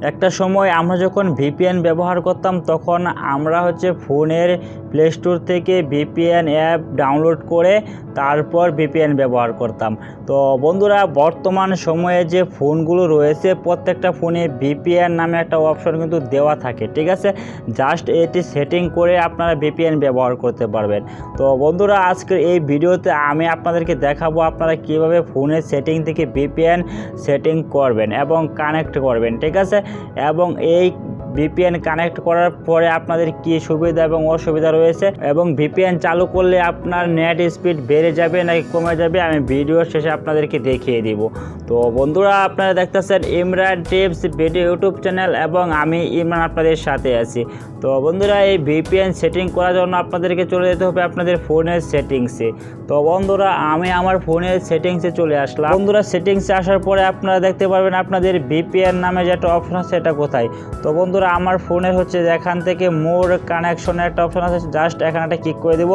একটা সময় আমরা যখন ভিপিএন ব্যবহার করতাম তখন আমরা হচ্ছে ফোনের প্লে স্টোর থেকে ভিপিএন অ্যাপ ডাউনলোড করে তারপর ভিপিএন ব্যবহার করতাম। তো বন্ধুরা, বর্তমান সময়ে যে ফোনগুলো রয়েছে প্রত্যেকটা ফোনে ভিপিএন নামে একটা অপশন কিন্তু দেওয়া থাকে, ঠিক আছে। জাস্ট এটি সেটিং করে আপনারা ভিপিএন ব্যবহার করতে পারবেন। তো বন্ধুরা, আজকের এই ভিডিওতে আমি আপনাদেরকে দেখাবো আপনারা কীভাবে ফোনের সেটিং থেকে ভিপিএন সেটিং করবেন এবং কানেক্ট করবেন, ঠিক আছে। এবং এই ভিপিএন কানেক্ট করার পরে আপনাদের কি সুবিধা এবং অসুবিধা রয়েছে এবং ভিপিএন চালু করলে আপনার নেট স্পিড বেড়ে যাবে নাকি কমে যাবে আমি ভিডিওর শেষে আপনাদেরকে দেখিয়ে দিব। তো বন্ধুরা, আপনারা দেখতেছেন Imran tips video YouTube channel এবং আমি ইমরান আপনাদের সাথে আছি। তো বন্ধুরা, এই ভিপিএন সেটিং করার জন্য আপনাদেরকে চলে যেতে হবে আপনাদের ফোনের সেটিংসে। তো বন্ধুরা, আমি আমার ফোনের সেটিংসে চলে আসলাম। বন্ধুরা, সেটিংসে আসার পরে আপনারা দেখতে পারবেন আপনাদের ভিপিএন নামে যে একটা অপশন আছে সেটা কোথায়। তো বন্ধুরা, আমার ফোনের হচ্ছে এখান থেকে মোর কানেকশনের একটা অপশন আছে, জাস্ট এখানে একটা ক্লিক করে দেব।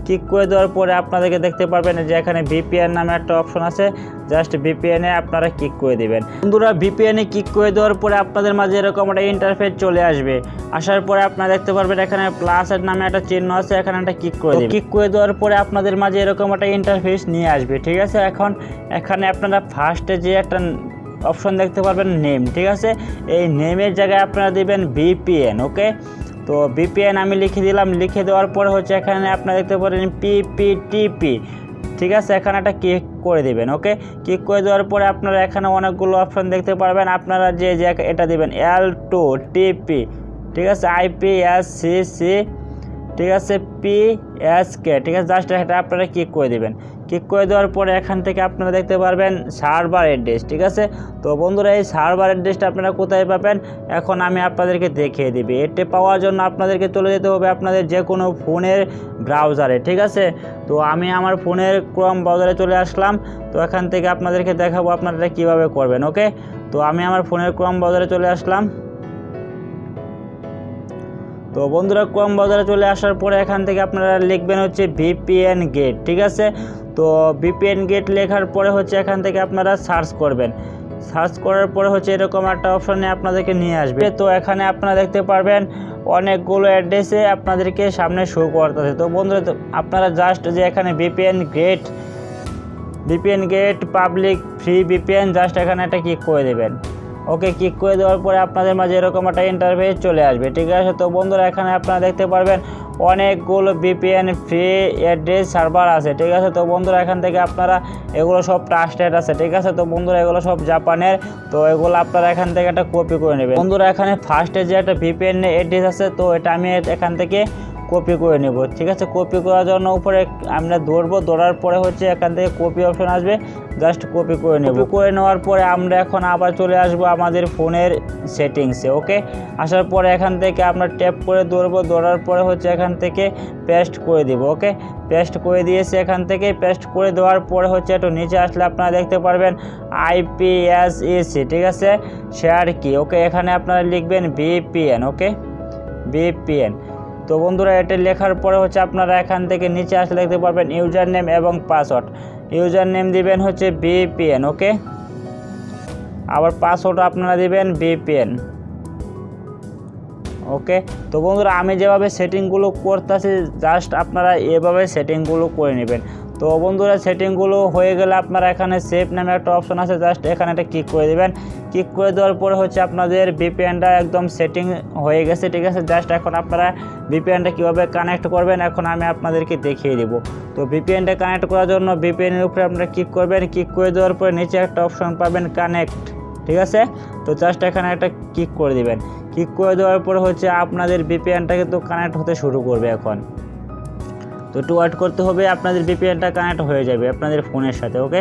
ক্লিক করে দেওয়ার পরে আপনাদেরকে দেখতে পারবেন যে এখানে ভিপিএন নামে একটা অপশন আছে, জাস্ট ভিপিএনে আপনারা ক্লিক করে দিবেন। বন্ধুরা, ভিপিএনে ক্লিক করে দেওয়ার পরে আপনাদের মাঝে এরকম একটা ইন্টারফেস চলে আসবে। আসার পরে আপনারা দেখতে পারবেন এখানে প্লাসের নামে একটা চিহ্ন আছে, এখানে একটা ক্লিক করে দিবেন। ক্লিক করে দেওয়ার পরে আপনাদের মাঝে এরকম একটা ইন্টারফেস নিয়ে আসবে, ঠিক আছে। এখন এখানে আপনারা ফার্স্টে যে একটা অপশন দেখতে পারবেন নেম, ঠিক আছে। এই নেমের জায়গায় আপনারা দিবেন ভিপিএন, ওকে। তো ভিপিএন আমি লিখে দিলাম। লিখে দেওয়ার পরে হচ্ছে এখানে আপনারা দেখতে পারেন পিপিটিপি, ঠিক আছে। এখানে একটা ক্লিক করে দিবেন, ওকে। ক্লিক করে দেওয়ার পরে আপনারা এখানে অনেকগুলো অপশন দেখতে পারবেন। আপনারা যে এটা দিবেন L2TP, ঠিক আছে। IPSCC, ঠিক আছে, PSK, ঠিক আছে। জাস্ট এটা আপনারা ক্লিক করে দিবেন। ক্লিক করে দেওয়ার পরে এখান থেকে আপনারা দেখতে পারবেন সার্ভার অ্যাড্রেস, ঠিক আছে। তো বন্ধুরা, এই সার্ভার অ্যাড্রেসটা আপনারা কোথায় পাবেন এখন আমি আপনাদেরকে দেখিয়ে দিবি। এটি পাওয়ার জন্য আপনাদেরকে চলে যেতে হবে আপনাদের যে কোনো ফোনের ব্রাউজারে, ঠিক আছে। তো আমি আমার ফোনের ক্রোম ব্রাউজারে চলে আসলাম। তো এখান থেকে আপনাদেরকে দেখাবো আপনারা কীভাবে করবেন, ওকে। তো আমি আমার ফোনের ক্রোম ব্রাউজারে চলে আসলাম। তো বন্ধুরা, ক্রোম ব্রাউজারে চলে আসার পরে এখান থেকে আপনারা লিখবেন হচ্ছে ভিপিএন গেট, ঠিক আছে। তো ভিপিএন গেট লেখার পরে হচ্ছে এখান থেকে আপনারা সার্চ করবেন। সার্চ করার পরে হচ্ছে এরকম একটা অপশনে আপনাদেরকে নিয়ে আসবে। তো এখানে আপনারা দেখতে পারবেন অনেকগুলো অ্যাড্রেসে আপনাদেরকে সামনে শো করতেছে। তো বন্ধুরা, আপনারা জাস্ট যে এখানে VPN get public free VPN, just এখানে একটা ক্লিক করে দেবেন, ওকে। ক্লিক করে দেওয়ার পরে আপনাদের মাঝে এরকম একটা ইন্টারফেস চলে আসবে, ঠিক আছে। তো বন্ধুরা, এখানে আপনারা দেখতে পারবেন অনেকগুলো ভিপিএন ফ্রি অ্যাড্রেস সার্ভার আছে, ঠিক আছে। তো বন্ধুরা, এখান থেকে আপনারা এগুলো সব ট্রাস্টেড আছে, ঠিক আছে। তো বন্ধুরা, এগুলো সব জাপানের। তো এগুলো আপনারা এখান থেকে একটা কপি করে নেবেন। বন্ধুরা, এখানে ফার্স্টে যে একটা ভিপিএন অ্যাড্রেস আছে, তো এটা আমি এখান থেকে কপি করে নেব, ঠিক আছে। কপি করার জন্য উপরে আমরা দৌড়ার পরে হচ্ছে এখান থেকে কপি অপশন আসবে, জাস্ট কপি করে নেব। কপি করে নেওয়ার পরে আমরা এখন আবার চলে আসব আমাদের ফোনের সেটিংসে, ওকে। আসার পরে এখান থেকে আমরা ট্যাপ করে দৌড়ার পরে হচ্ছে এখান থেকে পেস্ট করে দিব, ওকে। পেস্ট করে দিয়েছি। এখান থেকে পেস্ট করে দেওয়ার পরে হচ্ছে একটু নিচে আসলে আপনারা দেখতে পারবেন IPSCC, ঠিক আছে, শেয়ার কি, ওকে। এখানে আপনারা লিখবেন ভিপিএন, ওকে, ভিপিএন। তো বন্ধুরা, এটা লেখার পরে হচ্ছে আপনারা এখান থেকে নিচে আসলে দেখতে পারবেন ইউজার নেম এবং পাসওয়ার্ড। ইউজার নেম দিবেন হচ্ছে ভিপিএন, ওকে। আবার পাসওয়ার্ড আপনারা দিবেন ভিপিএন, ওকে। তো বন্ধুরা, আমি যেভাবে সেটিংগুলো করতেছি জাস্ট আপনারা এভাবে সেটিংগুলো করে নেবেন। তো বন্ধুরা, সেটিংগুলো হয়ে গেলে আপনারা এখানে সেভ নামে একটা অপশন আছে, জাস্ট এখানে একটা ক্লিক করে দেবেন। ক্লিক করে দেওয়ার পরে হচ্ছে আপনাদের ভিপিএনটা একদম সেটিং হয়ে গেছে, ঠিক আছে। জাস্ট এখন আপনারা ভিপিএনটা কীভাবে কানেক্ট করবেন এখন আমি আপনাদেরকে দেখিয়ে দেবো। তো ভিপিএনটা কানেক্ট করার জন্য ভিপিএনের উপরে আপনারা ক্লিক করবেন। ক্লিক করে দেওয়ার পরে নিচে একটা অপশন পাবেন কানেক্ট, ঠিক আছে। তো জাস্ট এখানে একটা ক্লিক করে দিবেন। ক্লিক করে দেওয়ার পরে হচ্ছে আপনাদের ভিপিএনটা কিন্তু কানেক্ট হতে শুরু করবে এখন। তো একটু ওয়েট করতে হবে, আপনাদের ভিপিএনটা কানেক্ট হয়ে যাবে আপনাদের ফোনের সাথে, ওকে।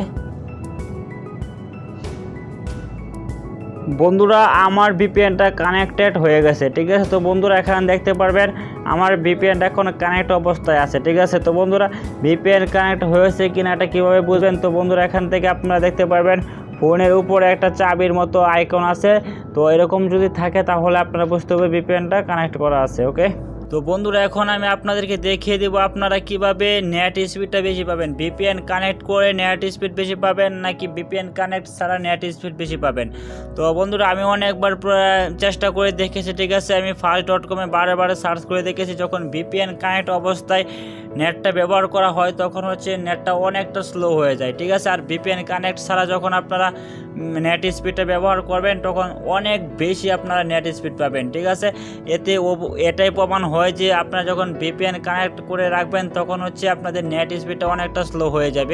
বন্ধুরা, আমার ভিপিএনটা কানেক্টেড হয়ে গেছে, ঠিক আছে। তো বন্ধুরা, এখানে দেখতে পারবেন আমার ভিপিএনটা এখন কানেক্ট অবস্থায় আছে, ঠিক আছে। তো বন্ধুরা, ভিপিএন কানেক্ট হয়েছে কিনা এটা কীভাবে বুঝবেন? তো বন্ধুরা, এখান থেকে আপনারা দেখতে পারবেন ফোনের উপরে একটা চাবির মতো আইকন আছে। তো এরকম যদি থাকে তাহলে আপনারা বুঝতে হবে ভিপিএনটা কানেক্ট করা আছে, ওকে। তো বন্ধুরা এখন আমি আপনাদেরকে দেখিয়ে দেবো আপনারা কিভাবে নেট স্পিডটা বেশি পাবেন। ভিপিএন কানেক্ট করে নেট স্পিড বেশি পাবেন নাকি ভিপিএন কানেক্ট ছাড়া নেট স্পিড বেশি পাবেন। তো বন্ধুরা আমি অনেকবার চেষ্টা করে দেখেছি, ঠিক আছে। আমি fast.com-এ বারে সার্চ করে দেখেছি, যখন ভিপিএন কানেক্ট অবস্থায় নেটটা ব্যবহার করা হয় তখন হচ্ছে নেটটা অনেকটা স্লো হয়ে যায়, ঠিক আছে। আর ভিপিএন কানেক্ট ছাড়া যখন আপনারা নেট স্পিডটা ব্যবহার করবেন তখন অনেক বেশি আপনারা নেট স্পিড পাবেন, ঠিক আছে। এটাই প্রমাণ হয় যে আপনারা যখন ভিপিএন কানেক্ট করে রাখবেন তখন হচ্ছে আপনাদের নেট স্পিডটা অনেকটা স্লো হয়ে যাবে।